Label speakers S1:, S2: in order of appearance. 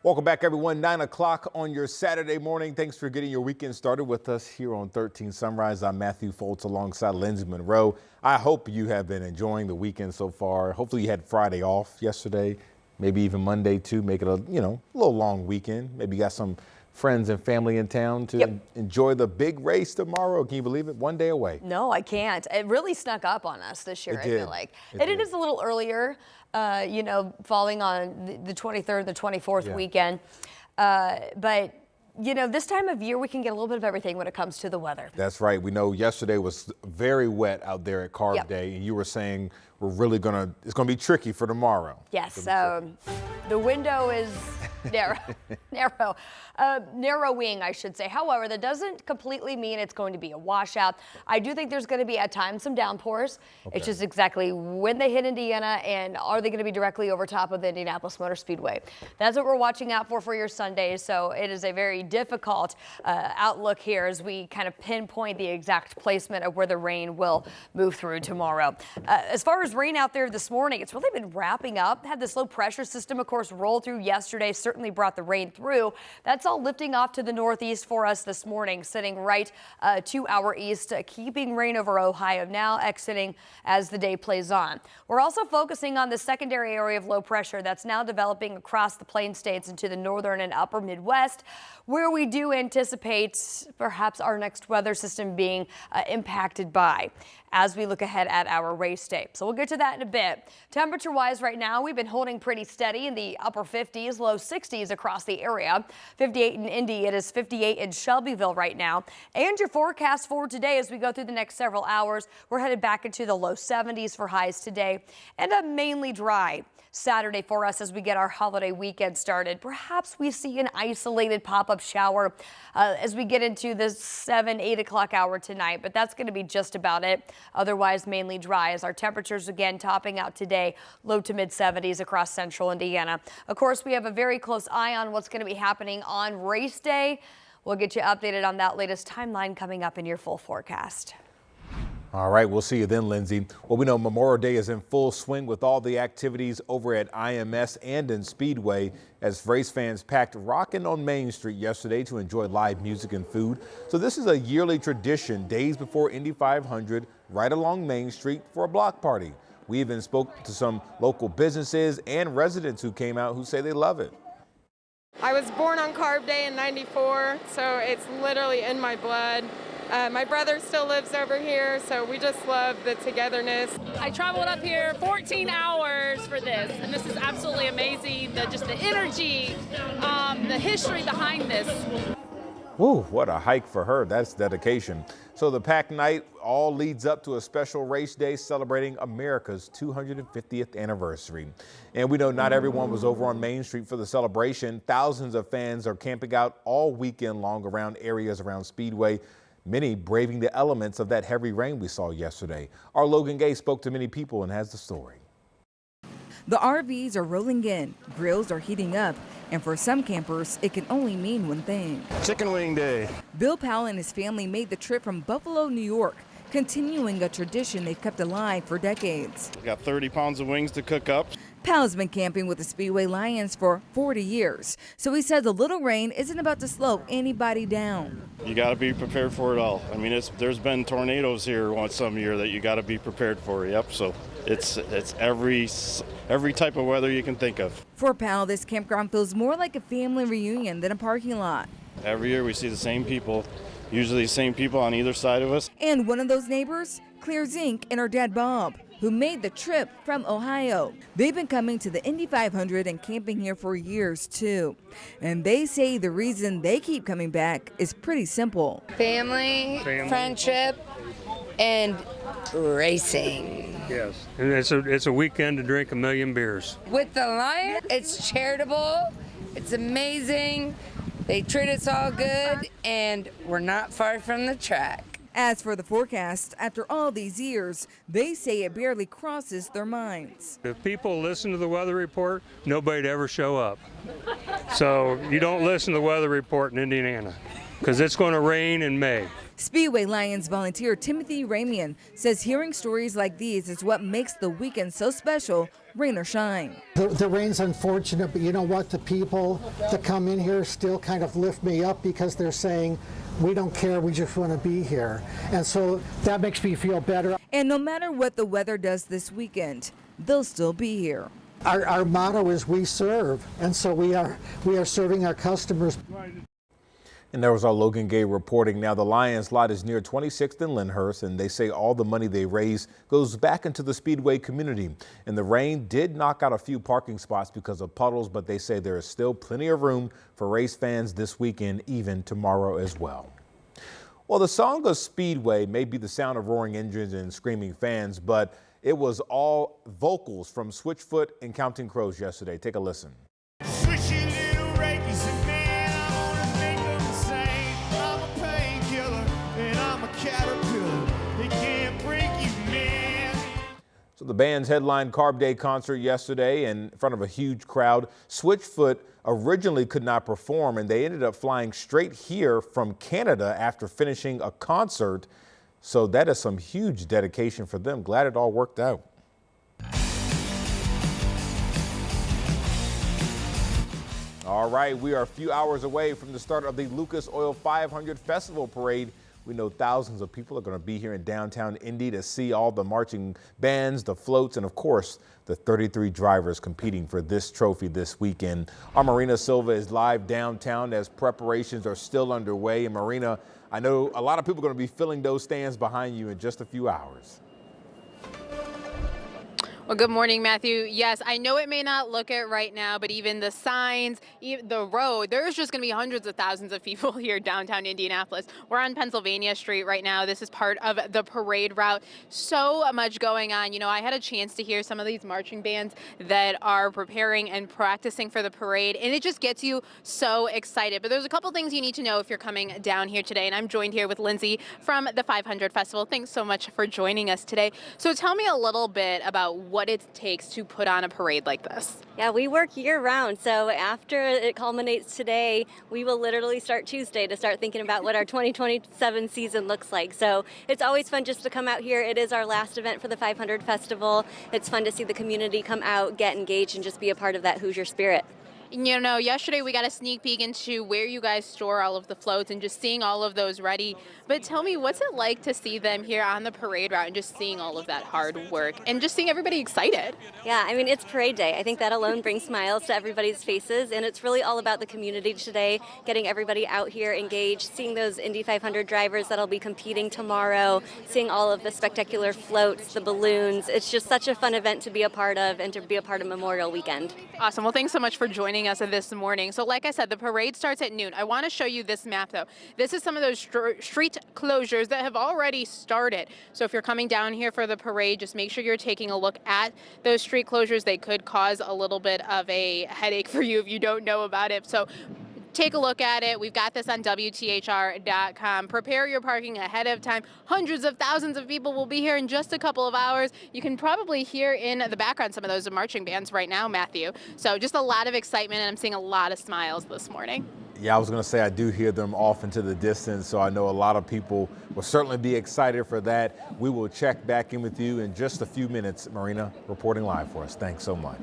S1: Welcome back, everyone. 9 o'clock on your Saturday morning. Thanks for getting your weekend started with us here on 13 Sunrise. I'm Matthew Foltz alongside Lindsay Monroe. I hope you have been enjoying the weekend so far. Hopefully you had Friday off yesterday, maybe even Monday too. Make it a little long weekend. Maybe you got some friends and family in town to enjoy the big race tomorrow. Can you believe it? One day away.
S2: No, I can't. It really snuck up on us this year, I feel like. It is a little earlier, falling on the 23rd, the 24th weekend. But this time of year, we can get a little bit of everything when it comes to the weather.
S1: That's right. We know yesterday was very wet out there at Carb Day, and you were saying it's gonna be tricky for tomorrow.
S2: Yes, the window is narrowing, I should say. However, that doesn't completely mean it's going to be a washout. I do think there's going to be at times some downpours. Okay. It's just exactly when they hit Indiana, and are they going to be directly over top of the Indianapolis Motor Speedway? That's what we're watching out for your Sundays. So it is a very difficult outlook here as we kind of pinpoint the exact placement of where the rain will move through tomorrow. As far as rain out there this morning, it's really been wrapping up. Had this low pressure system, of course, roll through yesterday, certainly brought the rain through. That's all lifting off to the northeast for us this morning, sitting right to our east, keeping rain over Ohio, now exiting as the day plays on. We're also focusing on the secondary area of low pressure that's now developing across the plain states into the northern and upper Midwest, where we do anticipate perhaps our next weather system being impacted by as we look ahead at our race day. So we'll get to that in a bit. Temperature-wise right now, we've been holding pretty steady in the upper 50s, low 60s across the area. 58 in Indy, it is 58 in Shelbyville right now. And your forecast for today as we go through the next several hours, we're headed back into the low 70s for highs today, and a mainly dry Saturday for us as we get our holiday weekend started. Perhaps we see an isolated pop-up shower as we get into the 7-8 o'clock hour tonight, but that's going to be just about it. Otherwise, mainly dry as our temperatures again topping out today, low to mid 70s across central Indiana. Of course, we have a very close eye on what's going to be happening on race day. We'll get you updated on that latest timeline coming up in your full forecast.
S1: All right, we'll see you then, Lindsay. Well, we know Memorial Day is in full swing with all the activities over at IMS and in Speedway as race fans packed rockin' on Main Street yesterday to enjoy live music and food. So this is a yearly tradition, days before Indy 500, right along Main Street for a block party. We even spoke to some local businesses and residents who came out who say they love it.
S3: I was born on Carb Day in '94, so it's literally in my blood. My brother still lives over here, so we just love the togetherness.
S4: I traveled up here 14 hours for this, and this is absolutely amazing. Just the energy, the history behind this.
S1: Woo, what a hike for her. That's dedication. So the packed night all leads up to a special race day celebrating America's 250th anniversary. And we know not everyone was over on Main Street for the celebration. Thousands of fans are camping out all weekend long around areas around Speedway, many braving the elements of that heavy rain we saw yesterday. Our Logan Gay spoke to many people and has the story.
S5: The RVs are rolling in, grills are heating up, and for some campers, it can only mean one thing.
S6: Chicken wing day.
S5: Bill Powell and his family made the trip from Buffalo, New York, continuing a tradition they've kept alive for decades.
S6: We got 30 pounds of wings to cook up.
S5: Powell's been camping with the Speedway Lions for 40 years, so he says a little rain isn't about to slow anybody down.
S6: You got to be prepared for it all. I mean, there's been tornadoes here some year that you got to be prepared for. Yep, so it's every type of weather you can think of.
S5: For Powell, this campground feels more like a family reunion than a parking lot.
S6: Every year we see the same people, usually the same people on either side of us.
S5: And one of those neighbors, Clear Zink and her dad Bob, who made the trip from Ohio. They've been coming to the Indy 500 and camping here for years too. And they say the reason they keep coming back is pretty simple.
S7: Family. Friendship, and racing.
S8: Yes, and it's a weekend to drink a million beers.
S7: With the Lions, it's charitable, it's amazing, they treat us all good, and we're not far from the track.
S5: As for the forecast, after all these years, they say it barely crosses their minds.
S8: If people listen to the weather report, nobody'd ever show up. So you don't listen to the weather report in Indiana. because it's going to rain in May.
S5: Speedway Lions volunteer Timothy Ramian says hearing stories like these is what makes the weekend so special, rain or shine.
S9: The rain's unfortunate, but you know what? The people that come in here still kind of lift me up because they're saying, we don't care, we just want to be here. And so that makes me feel better.
S5: And no matter what the weather does this weekend, they'll still be here.
S9: Our motto is we serve, and so we are serving our customers.
S1: And there was our Logan Gay reporting. Now the Lions lot is near 26th and Lyndhurst, and they say all the money they raise goes back into the Speedway community. And the rain did knock out a few parking spots because of puddles, but they say there is still plenty of room for race fans this weekend, even tomorrow as well. Well, the song of Speedway may be the sound of roaring engines and screaming fans, but it was all vocals from Switchfoot and Counting Crows yesterday. Take a listen. So the band's headlined Carb Day concert yesterday in front of a huge crowd. Switchfoot originally could not perform, and they ended up flying straight here from Canada after finishing a concert. So that is some huge dedication for them. Glad it all worked out. All right, we are a few hours away from the start of the Lucas Oil 500 Festival Parade. We know thousands of people are going to be here in downtown Indy to see all the marching bands, the floats, and of course, the 33 drivers competing for this trophy this weekend. Our Marina Silva is live downtown as preparations are still underway. And Marina, I know a lot of people are going to be filling those stands behind you in just a few hours.
S10: Well, good morning, Matthew. Yes, I know it may not look it right now, but even the signs, the road, there's just going to be hundreds of thousands of people here downtown Indianapolis. We're on Pennsylvania Street right now. This is part of the parade route. So much going on. You know, I had a chance to hear some of these marching bands that are preparing and practicing for the parade, and it just gets you so excited. But there's a couple things you need to know if you're coming down here today, and I'm joined here with Lindsay from the 500 Festival. Thanks so much for joining us today. So tell me a little bit about what it takes to put on a parade like this.
S11: Yeah, we work year round. So after it culminates today, we will literally start Tuesday to start thinking about what our 2027 season looks like. So it's always fun just to come out here. It is our last event for the 500 Festival. It's fun to see the community come out, get engaged, and just be a part of that Hoosier spirit.
S10: You know, yesterday we got a sneak peek into where you guys store all of the floats and just seeing all of those ready. But tell me, what's it like to see them here on the parade route and just seeing all of that hard work and just seeing everybody excited?
S11: Yeah, I mean, it's parade day. I think that alone brings smiles to everybody's faces, and it's really all about the community today, getting everybody out here engaged, seeing those Indy 500 drivers that'll be competing tomorrow, seeing all of the spectacular floats, the balloons. It's just such a fun event to be a part of and to be a part of Memorial Weekend.
S10: Awesome. Well, thanks so much for joining us this morning. So like I said, the parade starts at noon. I want to show you this map though. This is some of those street closures that have already started. So if you're coming down here for the parade, just make sure you're taking a look at those street closures. They could cause a little bit of a headache for you if you don't know about it. So take a look at it. We've got this on WTHR.com. Prepare your parking ahead of time. Hundreds of thousands of people will be here in just a couple of hours. You can probably hear in the background some of those marching bands right now, Matthew. So just a lot of excitement, and I'm seeing a lot of smiles this morning.
S1: Yeah, I was going to say I do hear them off into the distance, so I know a lot of people will certainly be excited for that. We will check back in with you in just a few minutes. Marina reporting live for us. Thanks so much.